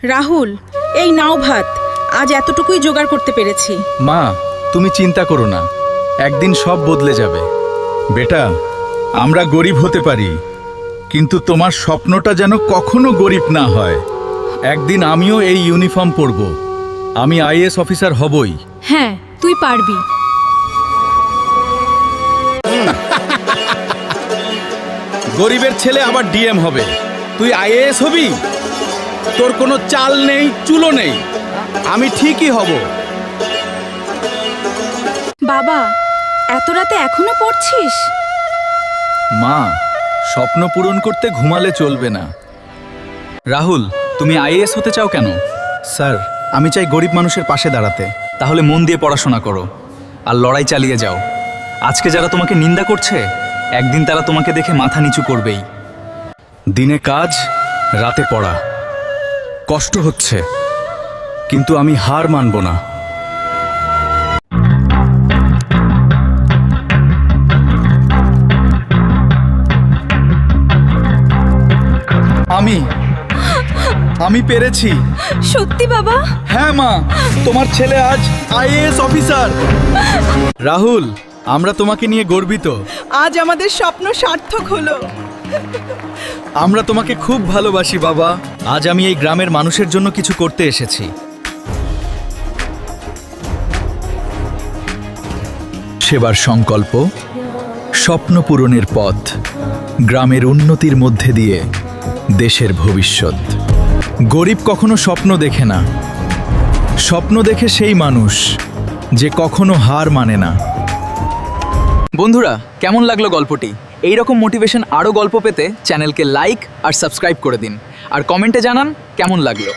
রাহুল, এই নাও ভাত। আজ এতটুকুই জোগাড় করতে পেরেছি। মা, তুমি চিন্তা করো না, একদিন সব বদলে যাবে। বেটা, আমরা গরিব হতে পারি, কিন্তু তোমার স্বপ্নটা যেন কখনো গরিব না হয়। একদিন আমিও এই ইউনিফর্ম পরব, আমি আইএএস অফিসার হবই। হ্যাঁ, তুই পারবি। গরিবের ছেলে আবার ডিএম হবে, তুই আইএএস হবি? তোর কোনো চাল নেই, চুলো নেই, আমি ঠিকই হব। বাবা, এত রাতে এখনো পড়ছিস? মা, স্বপ্ন পূরণ করতে ঘুমালে চলবে না। রাহুল, তুমি আইএএস হতে চাও কেন? স্যার, আমি চাই গরিব মানুষের পাশে দাঁড়াতে। তাহলে মন দিয়ে পড়াশোনা করো আর লড়াই চালিয়ে যাও। আজকে যারা তোমাকে নিন্দা করছে, একদিন তারা তোমাকে দেখে মাথা নিচু করবেই। দিনে কাজ, রাতে পড়া। কষ্ট হচ্ছে, কিন্তু আমি হার মানব না। আমি পেরেছি। সত্যি বাবা? হ্যাঁ মা, তোমার ছেলে আজ আইএএস অফিসার। রাহুল, আমরা তোমাকে নিয়ে গর্বিত। আজ আমাদের স্বপ্ন সার্থক হলো। আমরা তোমাকে খুব ভালোবাসি বাবা। আজ আমি এই গ্রামের মানুষের জন্য কিছু করতে এসেছি। সেবার সংকল্প, স্বপ্ন পূরণের পথ, গ্রামের উন্নতির মধ্যে দিয়ে দেশের ভবিষ্যৎ। গরিব কখনো স্বপ্ন দেখে না, স্বপ্ন দেখে সেই মানুষ যে কখনো হার মানে না। বন্ধুরা, কেমন লাগলো গল্পটি? এই রকম মোটিভেশন আরও গল্প পেতে চ্যানেলকে লাইক আর সাবস্ক্রাইব করে দিন, আর কমেন্টে জানান কেমন লাগলো।